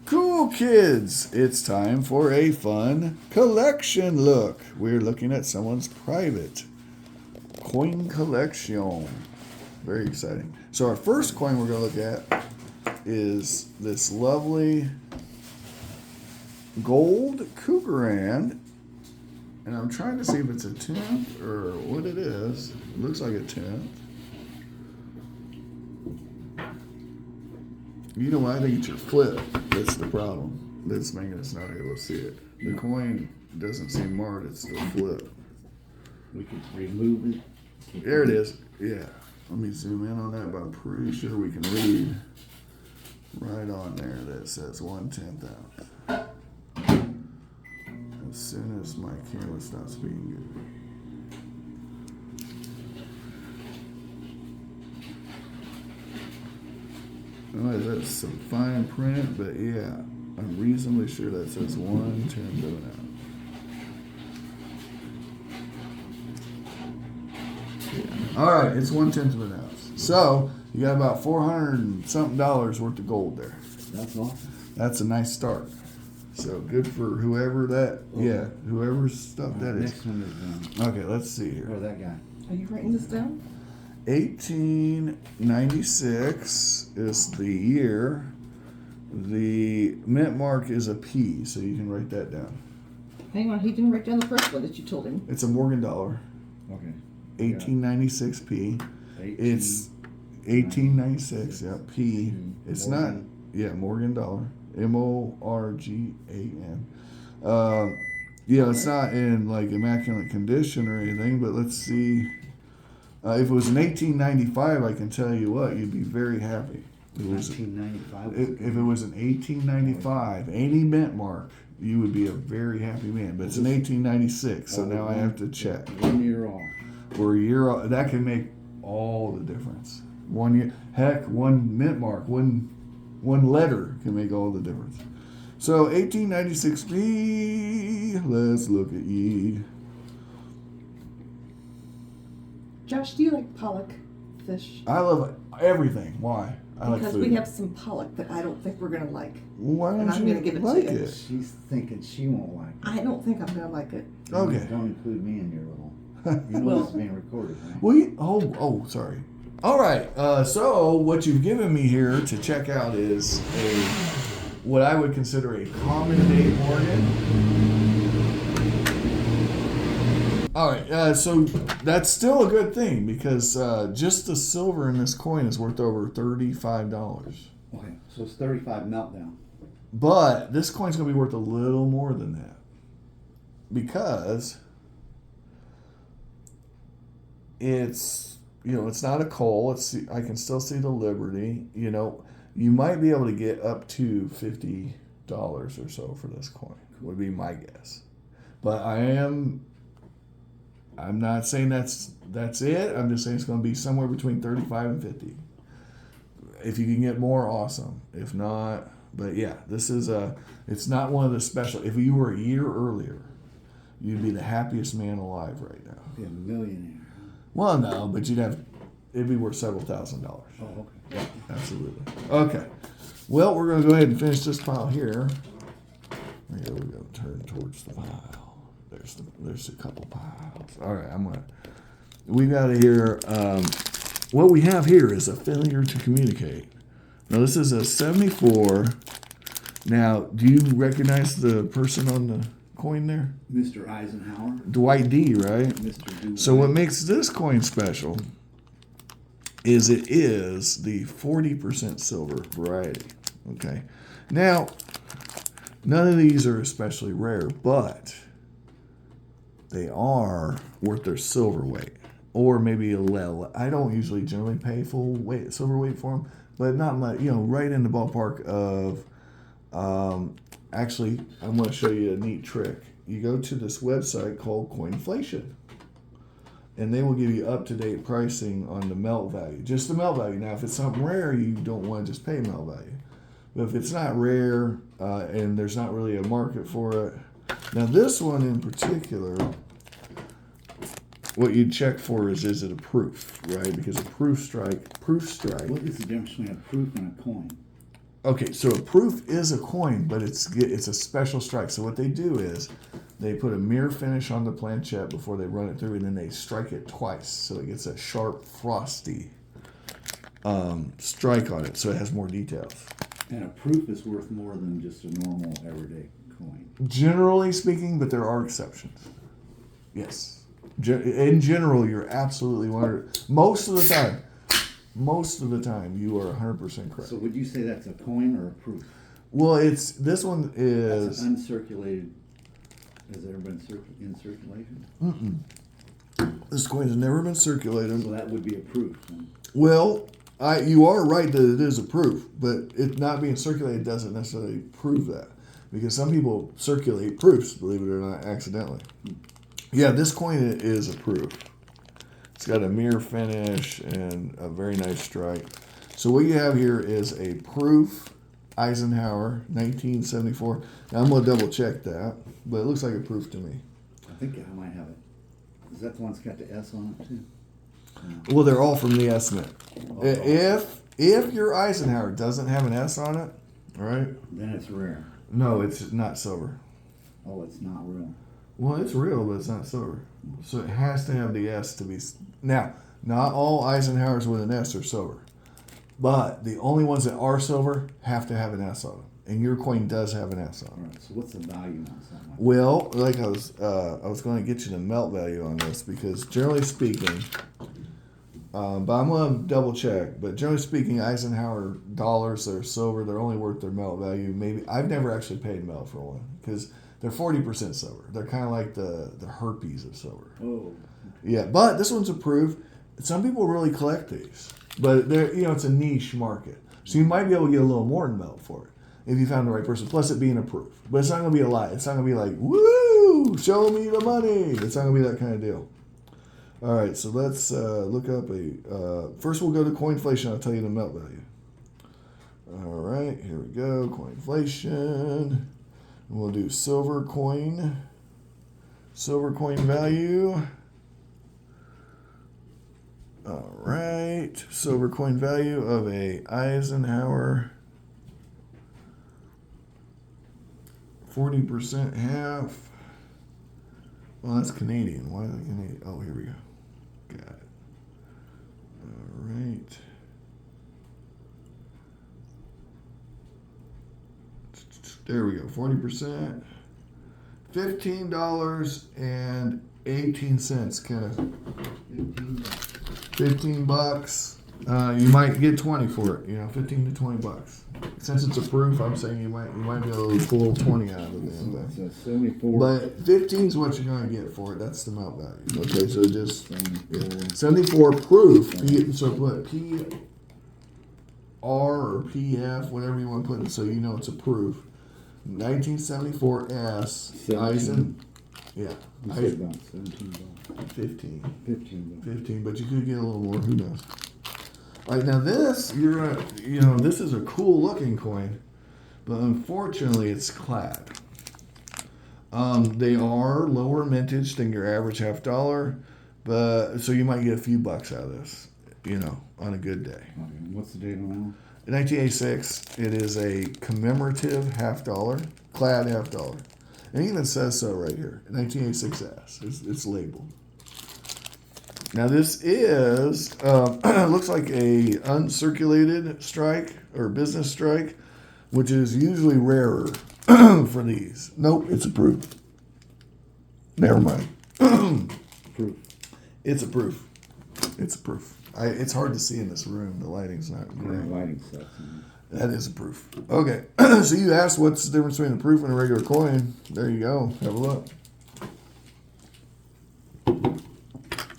Cool kids, it's time for a fun collection look. We're looking at someone's private coin collection. Very exciting. So our first coin we're going to look at is this lovely gold Krugerrand. And I'm trying to see if it's a 10th or what it is. It looks like a 10th. You know what? I think it's your flip that's the problem. That's making us not able to see it. The coin doesn't seem marked. It's the flip. We could remove it. There it is. Yeah. Let me zoom in on that, but I'm pretty sure we can read right on there that it says 1/10 ounce. As soon as my camera stops being good. Oh, that's some fine print, but yeah, I'm reasonably sure that says 1/10 of an ounce. Yeah. All right, it's 1/10 of an ounce. So you got about $400 and something worth of gold there. That's awesome. That's a nice start. So good for whoever that. Yeah, whoever's stuff that is. Next one is Okay, let's see here. or that guy. Are you writing this down? 1896 is the year. The mint mark is a P, so you can write that down. Hang on, he didn't write down the first one that you told him. It's a Morgan dollar, Okay. 1896 P. It's 1896, yeah, P. It's not, yeah, Morgan dollar, MORGAN. Yeah, it's not in like immaculate condition or anything, but let's see. If it was in 1895, I can tell you what, you'd be very happy. It was, 1995. if it was in 1895, any mint mark, you would be a very happy man. But it's in 1896, so now I have to check. 1 year off. We're a year off. That can make all the difference. 1 year, heck, one mint mark, one letter can make all the difference. So 1896 B. Let's look at ye. Josh, do you like pollock fish? I love everything. Why? I like Because food. we have some pollock that I don't think we're gonna like. Why and don't I'm you gonna give it to like you. it? She's thinking she won't like it. I don't think I'm gonna like it. Okay. Don't include me in your little. You know Well- this is being recorded, right? Sorry. All right. So what you've given me here to check out is what I would consider a common day Morgan. All right. So that's still a good thing because just the silver in this coin is worth over $35. Okay, so it's 35 meltdown. But this coin's gonna be worth a little more than that because it's it's not a coal. I can still see the Liberty. You might be able to get up to $50 or so for this coin. Would be my guess. But I'm not saying that's it. I'm just saying it's going to be somewhere between 35 and 50. If you can get more, awesome. If not, but yeah, it's not one of the special. If you were a year earlier, you'd be the happiest man alive right now. Be a millionaire. Well, no, but it'd be worth several $1,000s. Oh, okay. Yeah, absolutely. Okay. Well, we're going to go ahead and finish this pile here. Here we go. Turn towards the pile. There's a couple piles. All right, we got to hear. What we have here is a failure to communicate. Now, this is a 74. Now, do you recognize the person on the coin there? Mr. Eisenhower. Dwight D, right? Mr. Dwight. So what makes this coin special is it is the 40% silver variety. Okay. Now, none of these are especially rare, but they are worth their silver weight. Or maybe a little. I don't usually generally pay full weight, silver weight for them, but not much, right in the ballpark of, actually, I'm going to show you a neat trick. You go to this website called Coinflation, and they will give you up-to-date pricing on the melt value, just the melt value. Now, if it's something rare, you don't want to just pay melt value. But if it's not rare and there's not really a market for it, now this one in particular, what you'd check for is it a proof, right? Because a proof strike. What is the difference between a proof and a coin? Okay, so a proof is a coin, but it's a special strike. So what they do is they put a mirror finish on the planchette before they run it through, and then they strike it twice, so it gets a sharp, frosty strike on it, so it has more details. And a proof is worth more than just a normal everyday coin. Generally speaking, but there are exceptions. Yes, in general, you're absolutely 100. Most of the time, you are 100% correct. So would you say that's a coin or a proof? Well, this one That's is. uncirculated. Has it ever been in circulation? This coin has never been So circulated. that would be a proof. Then. Well, you are right that it is a proof, but it not being circulated doesn't necessarily prove that, because some people circulate proofs, believe it or not, accidentally. Yeah, this coin is a proof. It's got a mirror finish and a very nice strike. So what you have here is a proof Eisenhower 1974. Now I'm gonna double check that, but it looks like a proof to me. I think I might have it. Is that the one that's got the S on it too? Well, they're all from the S Mint. If your Eisenhower doesn't have an S on it, all right? Then it's rare. No, it's not silver. Oh, it's not real. Well, it's real, but it's not silver. So it has to have the S to be. Now, not all Eisenhowers with an S are silver, but the only ones that are silver have to have an S on them. And your coin does have an S on All it. right. So what's the value on something like Well, like I was going to get you the melt value on this, because generally speaking, but I'm going to double check. But generally speaking, Eisenhower dollars that are silver, they're only worth their melt value. Maybe I've never actually paid melt for one, because they're 40% silver. They're kind of like the herpes of silver. that? Oh. Yeah, but this one's a proof. Some people really collect these, but they're it's a niche market, so you might be able to get a little more than melt for it if you found the right person. Plus, it being a proof, but it's not gonna be a lot. It's not gonna be like, woo, show me the money. It's not gonna be that kind of deal. All right, so let's look up first we'll go to Coinflation. I'll tell you the melt value. All right, here we go. Coinflation. We'll do silver coin value. All right, silver coin value of a Eisenhower 40% half. Well, that's Canadian. Why is it Canadian? Oh, here we go. Got it. All right. There we go. 40%. $15.18. Kind of. 15 bucks. You might get 20 for it. 15 to 20 bucks. Since it's a proof, I'm saying you might be able to pull 20 out of the damn thing. So 74. But 15 is what you're going to get for it. That's the melt value. Okay, so just 74. 74 proof. So put PR or PF, whatever you want to put it, so you know it's a proof. 1974 S. 17. Eisen. Yeah. You said about $17. 15. $15. But you could get a little more. Who knows? All right, now this, this is a cool looking coin, but unfortunately it's clad. They are lower mintage than your average $50, but so you might get a few bucks out of this, on a good day. Okay. What's the date on that one? In 1986, it is a commemorative $50, clad $50. And it even says so right here, 1986S. It's labeled. Now this is looks like a uncirculated strike or business strike, which is usually rarer for these. Nope, it's a proof. Never mind. Proof. It's a proof. It's a proof. It's hard to see in this room. The lighting's not great. Lighting stuff. That is a proof. Okay, so you asked what's the difference between a proof and a regular coin. There you go. Have a look.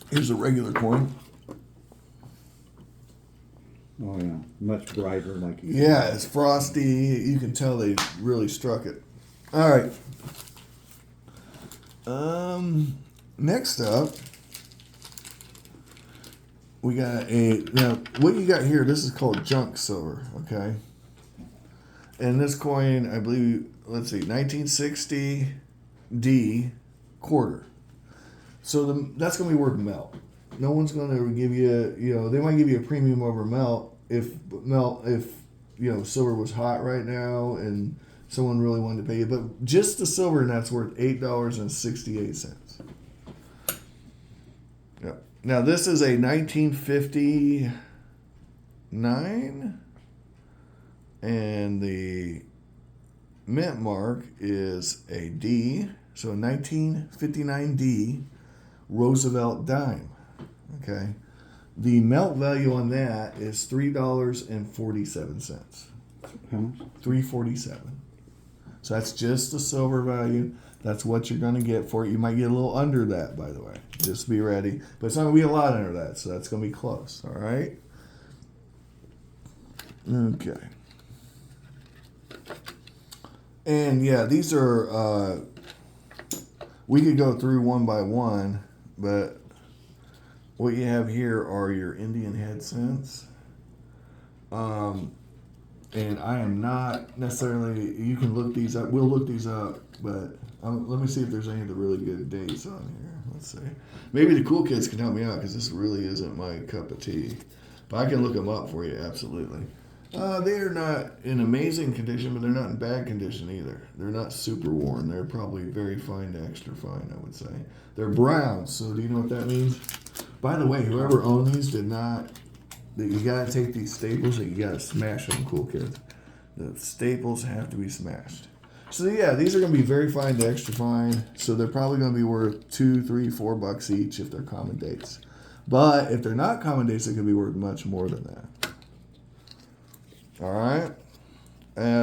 Here's a regular coin. Oh yeah, much brighter, like you Yeah, it's frosty. You can tell they really struck it. All right. Next up, we got now what you got here. This is called junk silver. Okay. And this coin, I believe, let's see, 1960 D quarter. So that's going to be worth melt. No one's going to give you, they might give you a premium over melt if silver was hot right now and someone really wanted to pay you. But just the silver, and that's worth $8.68. Yep. Now this is a 1959, and the mint mark is a D, so a 1959 D Roosevelt dime. Okay. The melt value on that is $3.47. How much? $3.47. So that's just the silver value. That's what you're going to get for it. You might get a little under that, by the way. Just be ready. But it's not going to be a lot under that, so that's going to be close. All right? Okay. And yeah, these are, we could go through one by one, but what you have here are your Indian head cents. And I am not necessarily, you can look these up. We'll look these up, but let me see if there's any of the really good dates on here. Let's see. Maybe the cool kids can help me out because this really isn't my cup of tea. But I can look them up for you, absolutely. They are not in amazing condition, but they're not in bad condition either. They're not super worn. They're probably very fine to extra fine, I would say. They're brown, so do you know what that means? By the way, whoever owned these did not. You gotta take these staples and you gotta smash them, cool kids. The staples have to be smashed. So yeah, these are gonna be very fine to extra fine. So they're probably gonna be worth $2, $3, $4 each if they're common dates. But if they're not common dates, they could be worth much more than that. All right.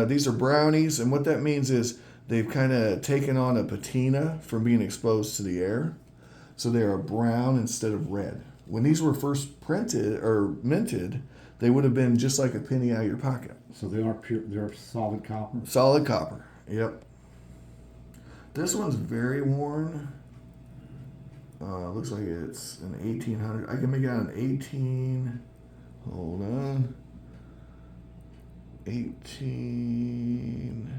These are brownies, and what that means is they've kind of taken on a patina from being exposed to the air. So they are brown instead of red. When these were first printed or minted, they would have been just like a penny out of your pocket. So they are pure. They're solid copper. Solid copper. Yep. This one's very worn. Looks like it's an 1800. I can make out an 18. Hold on. 18.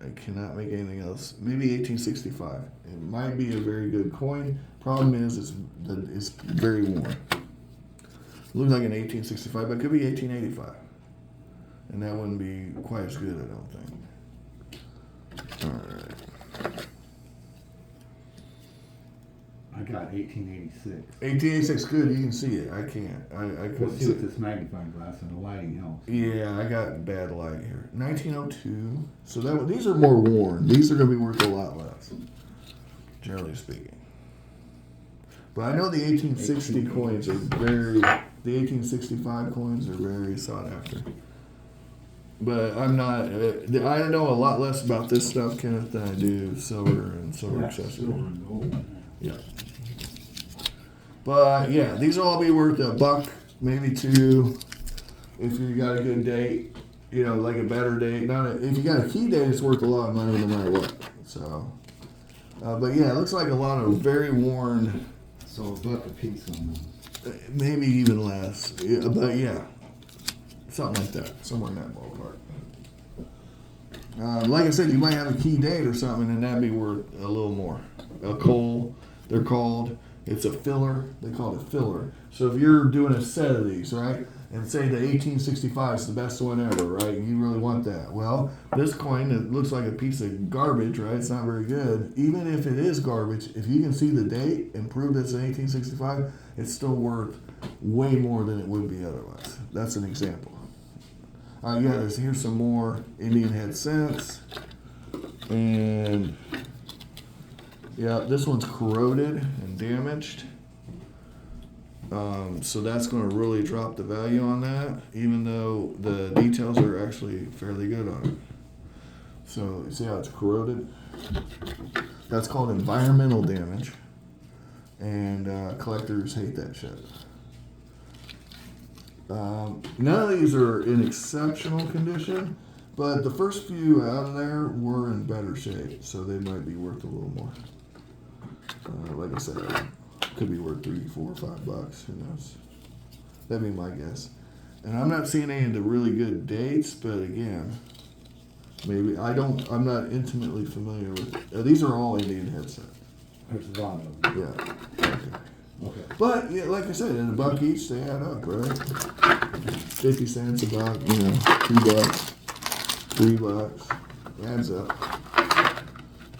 I cannot make anything else. Maybe 1865. It might be a very good coin. Problem is, it's very worn. Looks like an 1865, but it could be 1885. And that wouldn't be quite as good, I don't think. All right. I got 1886. 1886, good. You can see it. I can't. I Let's couldn't see see with it. this magnifying glass and the lighting helps. Yeah, I got bad light here. 1902. So these are more worn. These are going to be worth a lot less, generally speaking. But I know the 1860 coins are the 1865 coins are very sought after. But I'm not, I know a lot less about this stuff, Kenneth, than I do silver and silver accessories. Silver and gold. Yeah. But yeah, these will all be worth $1, maybe $2, if you got a good date, like a better date. If you got a key date, it's worth a lot of money no matter what. So, but yeah, it looks like a lot of very worn. So $1 a piece on them. Maybe even less. Yeah, but yeah, something like that, somewhere in that ballpark. Like I said, you might have a key date or something, and that'd be worth a little more. A coal, they're called. It's a filler. They call it a filler. So if you're doing a set of these, right, and say the 1865 is the best one ever, right, and you really want that. Well, this coin, it looks like a piece of garbage, right? It's not very good. Even if it is garbage, if you can see the date and prove it's an 1865, it's still worth way more than it would be otherwise. That's an example. Here's some more Indian head cents. And yeah, this one's corroded and damaged. So that's going to really drop the value on that, even though the details are actually fairly good on it. So you see how it's corroded? That's called environmental damage. And collectors hate that shit. None of these are in exceptional condition, but the first few out of there were in better shape, so they might be worth a little more. Like I said, could be worth $3, $4, $5. Who knows? That'd be my guess. And I'm not seeing any of the really good dates, but again, maybe I'm not intimately familiar with. These are all Indian head cents. There's a lot of them. Yeah. Okay. Okay. But yeah, like I said, in a buck each, they add up, right? 50 cents a buck, $2, $3, adds up.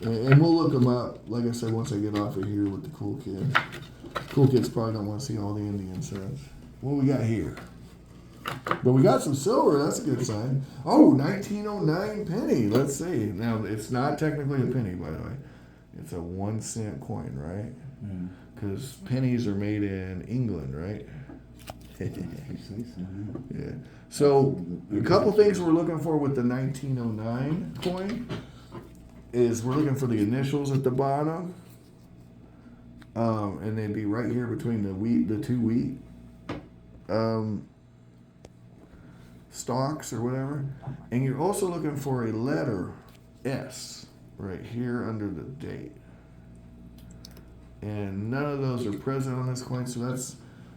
And we'll look them up, like I said, once I get off of here with the cool kid. Cool kids probably don't want to see all the Indian cents. What we got here? But we got some silver, that's a good sign. Oh, 1909 penny. Let's see. Now, it's not technically a penny, by the way. It's a 1 cent coin, right? Because pennies are made in England, right? If you say so. Yeah. Yeah. So, a couple things we're looking for with the 1909 coin is we're looking for the initials at the bottom. And they'd be right here between the two wheat stalks or whatever. And you're also looking for a letter S right here under the date. And none of those are present on this coin, so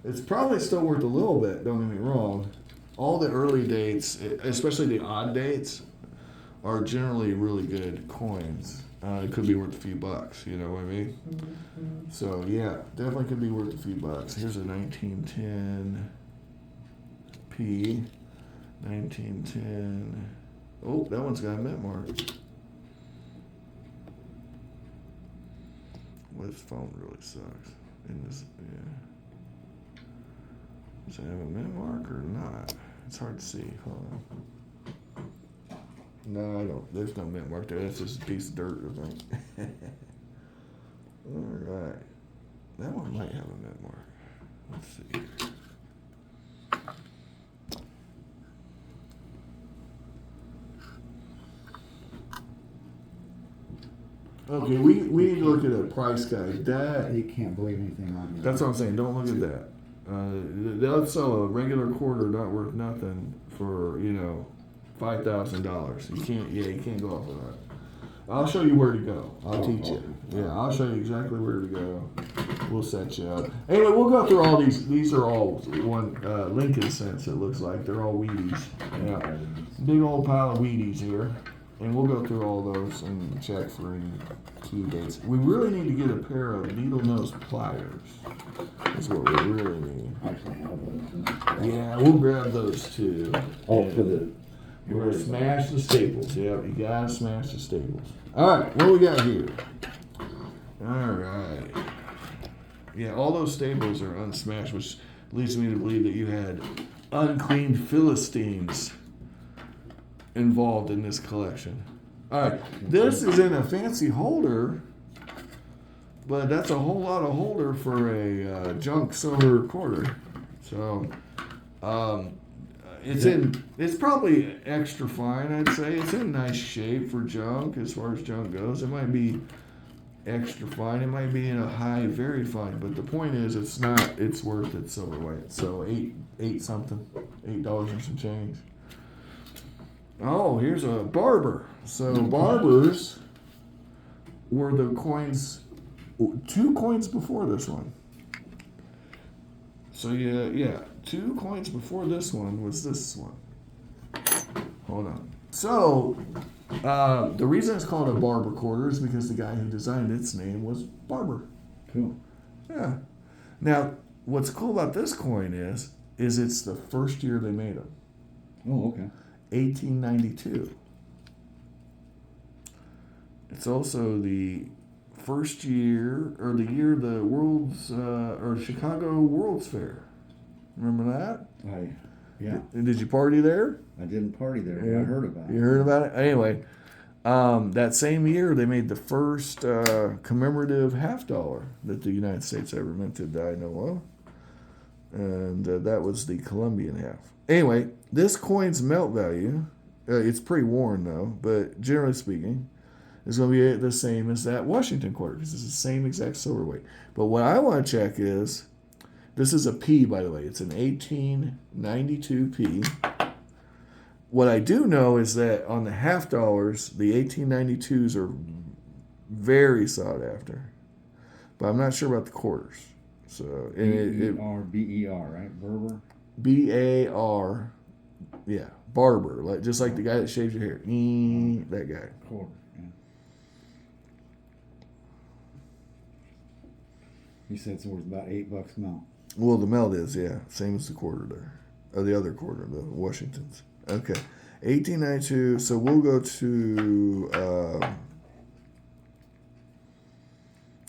it's probably still worth a little bit, don't get me wrong. All the early dates, especially the odd dates, are generally really good coins. It could be worth a few bucks, you know what I mean? So yeah, definitely could be worth a few bucks. Here's a 1910 P, 1910. Oh, that one's got a mint mark. Well, this phone really sucks. In this, yeah. Does it have a mint mark or not? It's hard to see. Hold on. No, I don't. There's no mint mark there. That's just a piece of dirt, I think. All right. That one might have a mint mark. Let's see. Okay, we need to look at a price guide. You can't believe anything on That's what I'm saying. Don't look at that. They'll sell a regular quarter not worth nothing for $5,000. You can't go off of that. I'll show you where to go. I'll teach you. Yeah, I'll show you exactly where to go. We'll set you up. Anyway, we'll go through all these. These are all one Lincoln cents. It looks like they're all Wheaties. Yeah, big old pile of Wheaties here, and we'll go through all those and check for any key dates. We really need to get a pair of needle nose pliers. That's what we really need. Actually, have those. Yeah, we'll grab those too. Oh, for the. We're gonna smash the staples. Yep, you gotta smash the staples. All right, what we got here? All right. Yeah, all those staples are unsmashed, which leads me to believe that you had unclean Philistines involved in this collection. All right, this is in a fancy holder, but that's a whole lot of holder for a junk silver quarter. So, it's probably extra fine, I'd say. It's in nice shape for junk as far as junk goes. It might be extra fine. It might be in a high, very fine. But the point is, it's worth its silver weight. So $8 and some change. Oh, here's a barber. So barbers were the coins, 2 coins before this one. So yeah, 2 coins before this one was this one. Hold on. So the reason it's called a barber quarter is because the guy who designed its name was Barber. Cool. Yeah. Now, what's cool about this coin is it's the first year they made them. Oh, okay. 1892. It's also the first year, or the year the Chicago World's Fair. Remember that? Yeah. Did you party there? I didn't party there, but Yeah. I heard about it. You heard about it? Anyway, that same year they made the first commemorative $50 that the United States ever minted that I know of. And that was the Colombian half. Anyway, this coin's melt value, it's pretty worn though, but generally speaking, is going to be the same as that Washington quarter because it's the same exact silver weight. But what I want to check is, this is a P, by the way. It's an 1892 P. What I do know is that on the $50, the 1892s are very sought after. But I'm not sure about the quarters. So, B-E-R, right? Berber? B-A-R, yeah, barber, just like the guy that shaves your hair. That guy. Quarter, yeah. You said it's worth about $8 melt. Well, the melt is, yeah, same as the quarter there, or the other quarter, the Washingtons. Okay, 1892. So we'll go to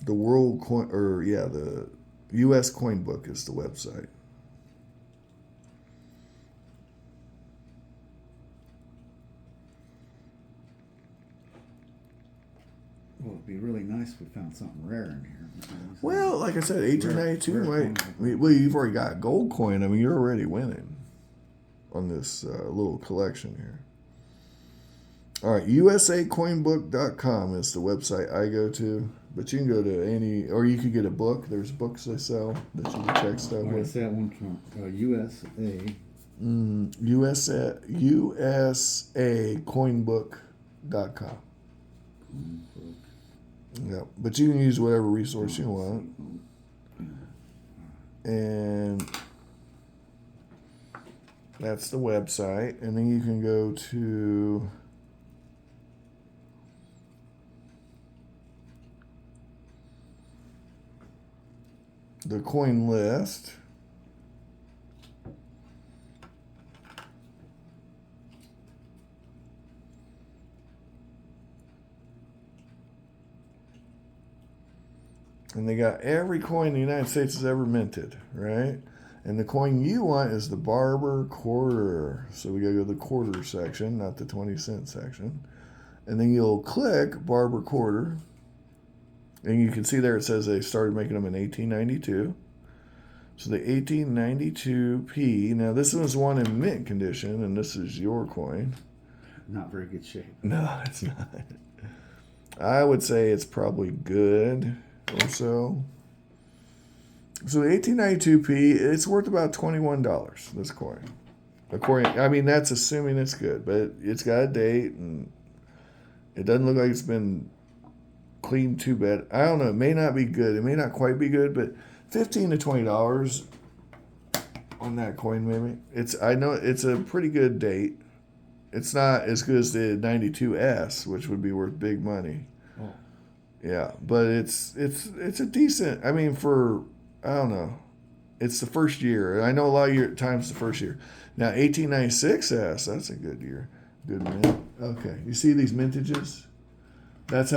the World Coin, or yeah, the U.S. Coin Book is the website. Well, it'd be really nice if we found something rare in here. Well, like I said, 1892 Rare might. coin. Well, you've already got gold coin. I mean, you're already winning on this little collection here. All right, USACoinbook.com is the website I go to, but you can go to any, or you could get a book. There's books they sell that you can check stuff All right, with. say that one more. USA. USACoinbook.com. Yeah, but you can use whatever resource you want. And that's the website. And then you can go to the coin list. And they got every coin the United States has ever minted, right? And the coin you want is the Barber quarter. So we gotta go to the quarter section, not the 20-cent section. And then you'll click Barber quarter. And you can see there it says they started making them in 1892. So the 1892P, now this was one in mint condition, and this is your coin. Not very good shape. No, it's not. I would say it's probably good or so. So the 1892P, it's worth about $21, this coin. According, I mean, that's assuming it's good, but it's got a date, and it doesn't look like it's been cleaned too bad. I don't know. It may not be good. It may not quite be good, but $15 to $20 on that coin, maybe. I know it's a pretty good date. It's not as good as the 92S, which would be worth big money. Oh. Yeah, but it's a decent. I mean, for I don't know, it's the first year. I know a lot of times the first year. Now 1896S, that's a good year, good mint. Okay, you see these mintages? That's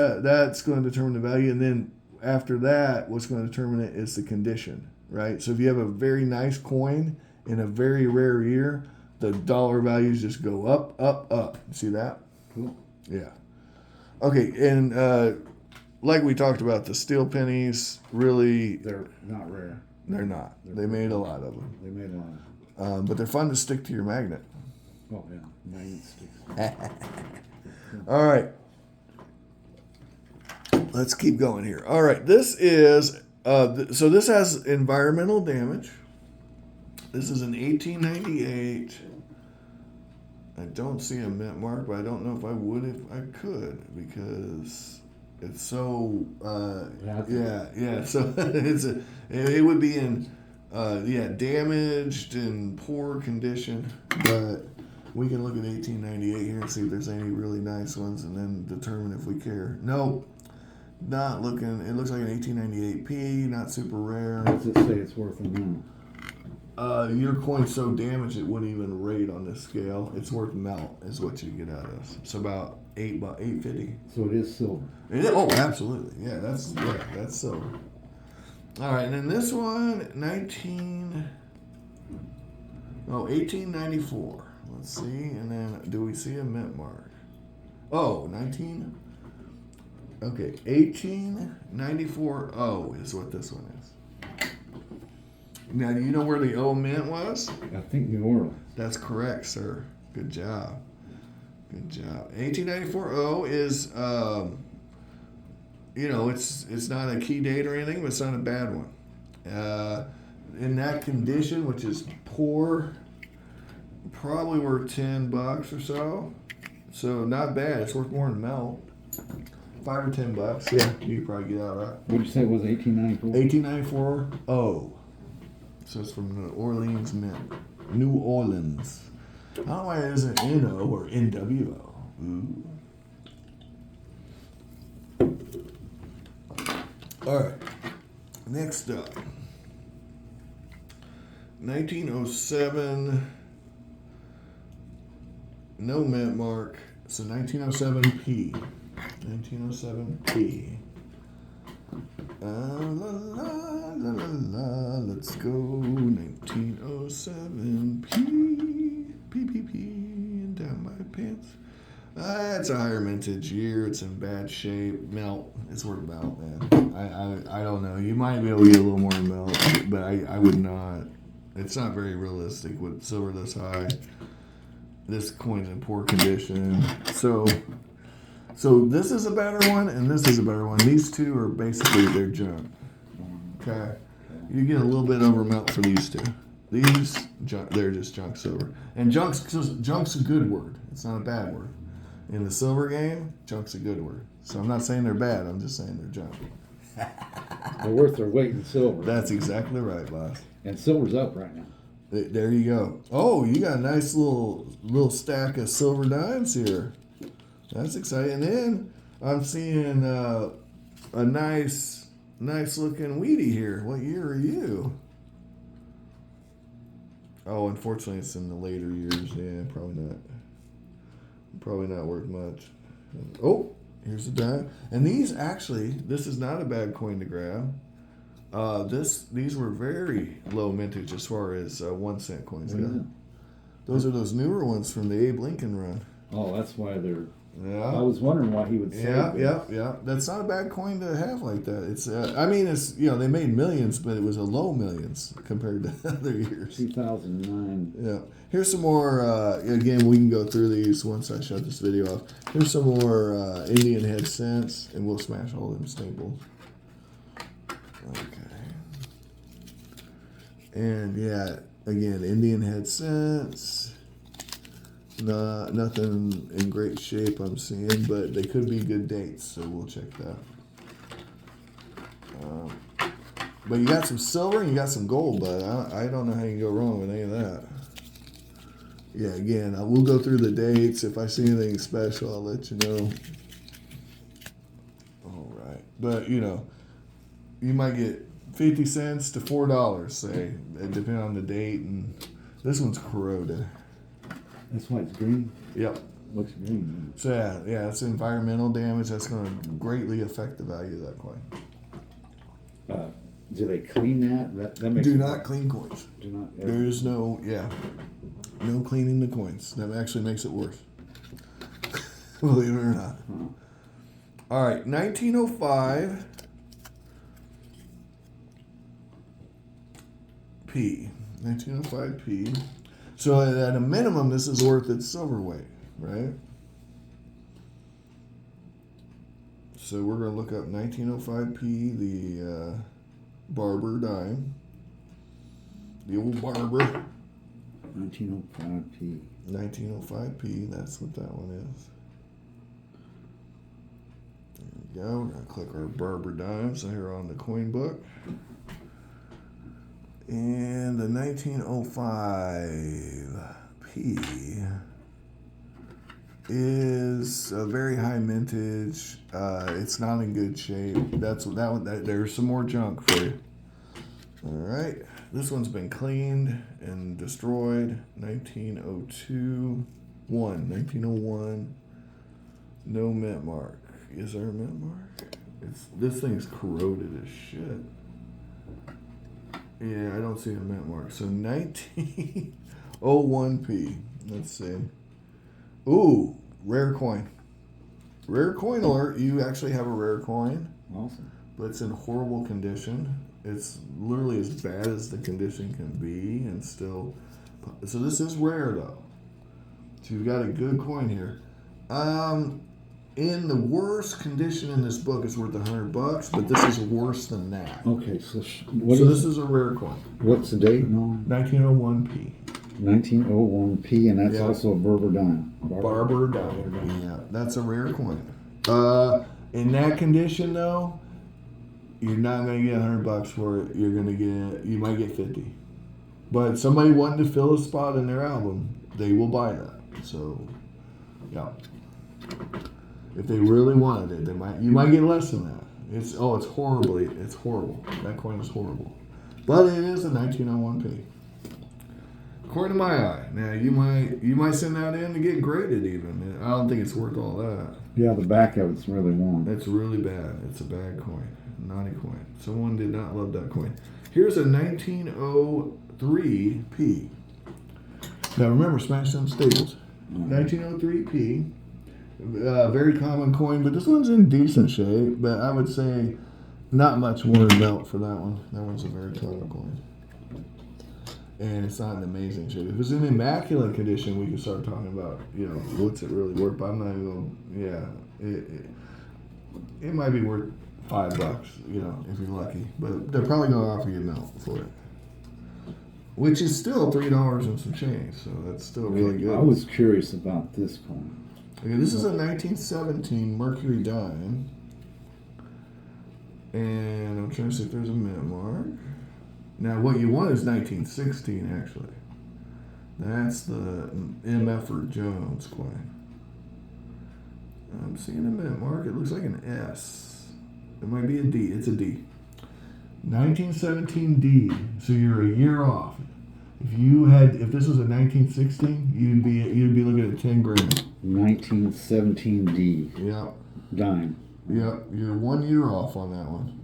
going to determine the value, and then after that, what's going to determine it is the condition, right? So if you have a very nice coin in a very rare year, the dollar values just go up, up, up. See that? Cool. Yeah. Okay, and like we talked about, the steel pennies, really, They're not rare. they're not. They made a lot of them. They made a lot. But they're fun to stick to your magnet. Oh, yeah. Magnet sticks. All right. Let's keep going here. All right, this is, so this has environmental damage. This is an 1898. I don't see a mint mark, but I don't know if I would if I could, because it's so, yeah. So it would be in, damaged and poor condition. But we can look at 1898 here and see if there's any really nice ones, and then determine if we care. Nope, not looking. It looks like an 1898P, not super rare. What does it say it's worth now? Your coin's so damaged it wouldn't even rate on this scale. It's worth melt is what you get out of this. It's about $8.50. So it is silver. Oh, absolutely. Yeah, that's silver. All right, and then this one, 1894. Let's see, and then do we see a mint mark? Oh, 1894 O is what this one is. Now, do you know where the O mint was? I think New Orleans. That's correct, sir. Good job. Good job. 1894 O is, it's not a key date or anything, but it's not a bad one. In that condition, which is poor, probably worth $10 or so. So not bad. It's worth more than melt. $5 or $10. Yeah, you could probably get out of that. What did you say it was, 1894? 1894 O. So it's from the Orleans Mint. New Orleans. I don't know why it isn't NO or NWO. Ooh. All right. Next up, 1907. No mint mark. It's a 1907p. 1907p. La la la la la. Let's go. 1907p. P. And down my pants. It's a higher mintage year. It's in bad shape. Melt. It's worth about, man. I don't know. You might be able to get a little more melt, but I would not. It's not very realistic with silver this high. This coin's in poor condition. So this is a better one, and this is a better one. These two are basically their junk. Okay, you get a little bit over melt for these two. These junk, they're just junk silver. And junk's a good word. It's not a bad word. In the silver game, junk's a good word. So I'm not saying they're bad. I'm just saying they're junk. They're worth their weight in silver. That's exactly right, boss. And silver's up right now. There you go. Oh, you got a nice little stack of silver dimes here. That's exciting. And then I'm seeing a nice looking Wheatie here. What year are you? Oh, unfortunately, it's in the later years. Yeah, probably not worth much. Oh, here's a dime. And these actually, this is not a bad coin to grab. These were very low mintage as far as 1 cent coins go. Yeah. Those are those newer ones from the Abe Lincoln run. Oh, that's why they're. Yeah. I was wondering why he would say Yeah, this. yeah. That's not a bad coin to have like that. It's, I mean, it's they made millions, but it was a low millions compared to other years. 2009. Yeah. Here's some more. Again, we can go through these once I shut this video off. Here's some more Indian head cents, and we'll smash all them staples. Okay. And yeah, again, Indian head cents. Nothing in great shape I'm seeing, but they could be good dates, so we'll check that. But you got some silver and you got some gold, but I don't know how you can go wrong with any of that. Yeah, again, I will go through the dates. If I see anything special, I'll let you know. All right. But, you might get 50 cents to $4, say, depending on the date. And this one's corroded. That's why it's green. Yep. Looks green. So, yeah, it's environmental damage. That's going to greatly affect the value of that coin. Do they clean that? That makes Do not clean coins. Do not. There is no cleaning the coins. That actually makes it worse. Believe it or not. Huh. All right, 1905 P. 1905 P. So at a minimum, this is worth its silver weight, right? So we're going to look up 1905 P, the Barber dime. The old Barber. 1905p. 1905p, that's what that one is. There we go. We're going to click our Barber dimes here on the coin book. And the 1905p is a very high mintage. It's not in good shape. That's that one. There's some more junk for you. All right. This one's been cleaned and destroyed. 1901. No mint mark. Is there a mint mark? This thing's corroded as shit. Yeah, I don't see a mint mark. So 1901p. Let's see. Ooh, rare coin. Rare coin alert. You actually have a rare coin. Awesome. But it's in horrible condition. It's literally as bad as the condition can be, and still. So this is rare though. So you've got a good coin here. In the worst condition in this book, it's worth $100, but this is worse than that. Okay, so This is a rare coin. What's the date? No. 1901p. 1901p, and that's Yeah. also a Berber dime. Barber dime. Yeah, that's a rare coin. In that condition, though, you're not going to get $100 for it. You might get 50. But somebody wanting to fill a spot in their album, they will buy that. So, yeah. If they really wanted it, you might get less than that. It's horrible. That coin is horrible. But it is a 1901p. According to my eye. Now you might send that in to get graded even. I don't think it's worth all that. Yeah, the back of it's really worn. It's really bad. It's a bad coin. Naughty coin. Someone did not love that coin. Here's a 1903p. Now remember, smash them staples. 1903p. Very common coin, but this one's in decent shape. But I would say not much more melt for that one. That one's a very common coin. And it's not in amazing shape. If it's in immaculate condition, we can start talking about, what's it really worth. But I'm not even going, it might be worth $5, if you're lucky. But they're probably going to offer you melt for it. Which is still $3 and some change, so that's still really good. I was curious about this coin. Okay, this is a 1917 Mercury dime. And I'm trying to see if there's a mint mark. Now, what you want is 1916, actually. That's the M. Efford Jones coin. I'm seeing a mint mark. It looks like an S. It might be a D. It's a D. 1917 D. So you're a year off. If this was a 1916, you'd be looking at 10 grand. 1917 D. Yep. Dime. Yep. You're 1 year off on that one.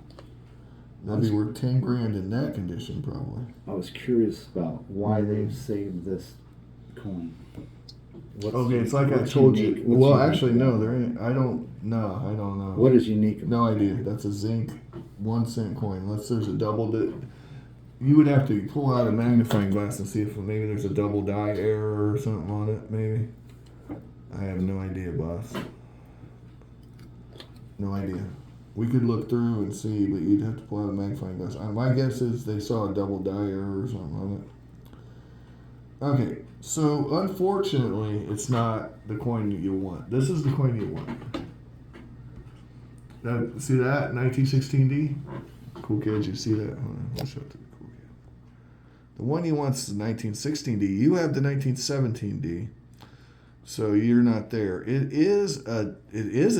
That'd be worth 10 grand in that condition, probably. I was curious about why they've saved this coin. Okay, it's like I what's told unique- you. what's Well, unique actually, about no, it? there ain't. I don't know. What is unique about No idea. That's a zinc 1 cent coin. Unless there's a double you would have to pull out a magnifying glass and see if maybe there's a double die error or something on it. Maybe. I have no idea, boss. No idea. We could look through and see, but you'd have to pull out a magnifying glass. My guess is they saw a double die error or something on it. Okay, so unfortunately, it's not the coin that you want. This is the coin you want. See that? 1916D? Cool kids, you see that? Hold on, I'll show it to the cool kid. The one you want is the 1916D. You have the 1917D. So you're not there. It is a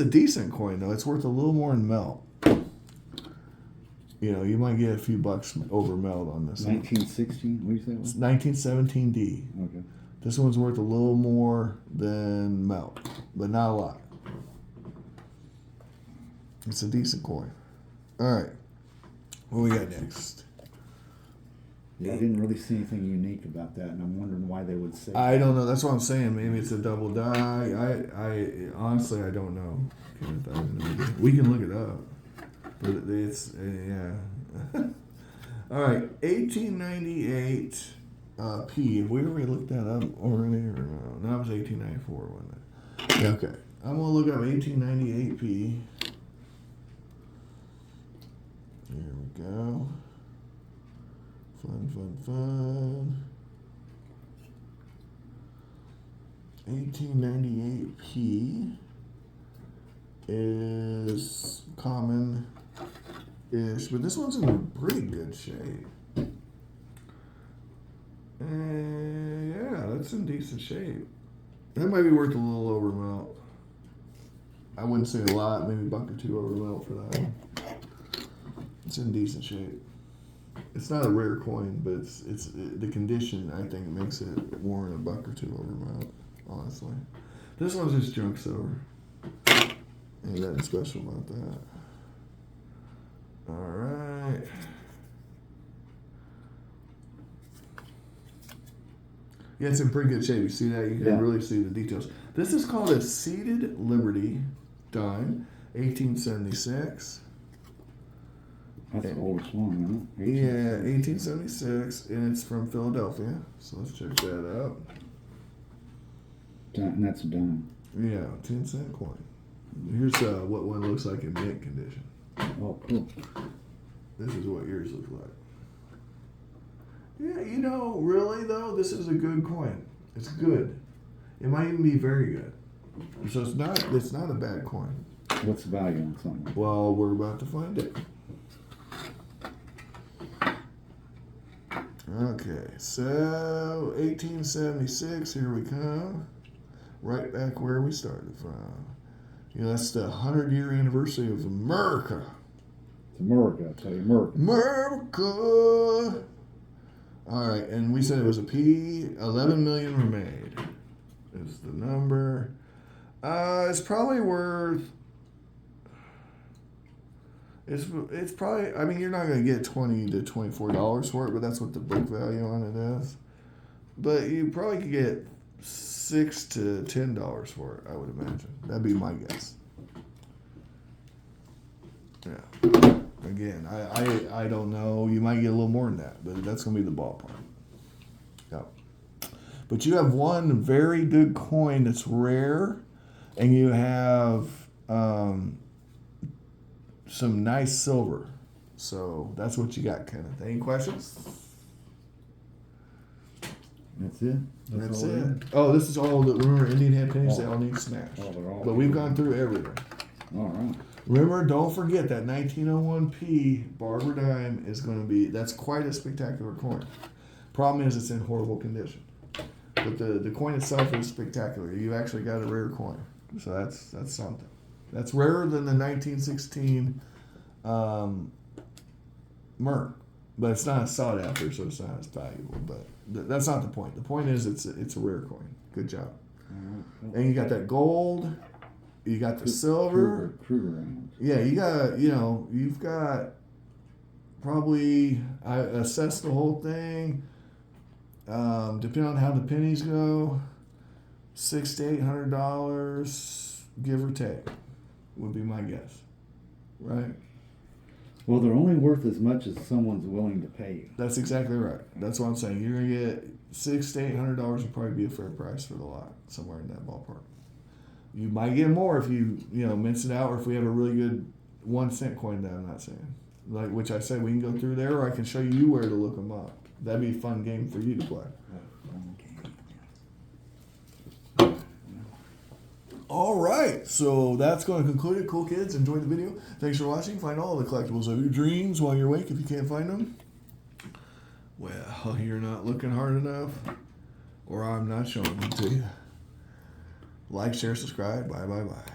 decent coin though. It's worth a little more in melt. You might get a few bucks over melt on this. 1916? What do you say? it It's was? 1917D. Okay. This one's worth a little more than melt, but not a lot. It's a decent coin. All right. What we got next? Yeah, I didn't really see anything unique about that, and I'm wondering why they would say. I don't know. That's what I'm saying. Maybe it's a double die. I honestly I don't know. Kenneth, I have no idea. We can look it up, but it's yeah. All right, 1898 P. Have we already looked that up already or no? No, it was 1894, wasn't it? Yeah, okay. I'm gonna look up 1898 P. Here we go. Fun. 1898p is common-ish, but this one's in pretty good shape. Yeah, that's in decent shape. That might be worth a little over melt. I wouldn't say a lot, maybe a buck or two over melt for that one. It's in decent shape. It's not a rare coin, but it's the condition I think makes it warrant a buck or two over melt. Honestly, this one's just junk silver. Ain't nothing special about that. All right. Yeah, it's in pretty good shape. You see that? You can really see the details. This is called a Seated Liberty dime, 1876. That's the oldest one, isn't it? Yeah, 1876, and it's from Philadelphia. So let's check that out. And that's a dime. Yeah, 10-cent coin. Here's what one looks like in mint condition. Oh, cool. This is what yours looks like. Yeah, really though, this is a good coin. It's good. It might even be very good. So it's not a bad coin. What's the value on something? Well, we're about to find it. Okay, so 1876, here we come. Right back where we started from. That's the 100-year anniversary of America. It's America, I tell you, America. America. All right, and we said it was a P. 11 million were made. Is the number? It's probably worth. It's probably. I mean, you're not gonna get $20 to $24 for it, but that's what the book value on it is. But you probably could get $6 to $10 for it. I would imagine. That'd be my guess. Yeah. Again, I don't know. You might get a little more than that, but that's gonna be the ballpark. Yeah. But you have one very good coin that's rare, and you have some nice silver. So that's what you got, Kenneth. Any questions? That's it? That's all it. Oh, this is all the, remember, Indian head pennies, they all need smashed. Oh, they're all- But we've gone through everything. All right. Remember, don't forget that 1901P Barber dime is going to be, that's quite a spectacular coin. Problem is it's in horrible condition. But the coin itself is spectacular. You actually got a rare coin. So that's something. That's rarer than the 1916 Merc. But it's not sought after, so it's not as valuable. But that's not the point. The point is it's a rare coin. Good job. And you got that gold. You got the silver. Kruger rounds. Yeah, you've got probably, I assessed the whole thing, depending on how the pennies go, $600 to $800, give or take, would be my guess. Right? Well, they're only worth as much as someone's willing to pay you. That's exactly right. That's what I'm saying. You're going to get $600 to $800 would probably be a fair price for the lot, somewhere in that ballpark. You might get more if you mince it out, or if we have a really good 1 cent coin that I'm not saying. Like, which I said we can go through there, or I can show you where to look them up. That'd be a fun game for you to play. All right, so that's going to conclude it. Cool kids, enjoy the video. Thanks for watching. Find all the collectibles of your dreams while you're awake if you can't find them. Well, you're not looking hard enough, or I'm not showing them to you. Like, share, subscribe. Bye, bye, bye.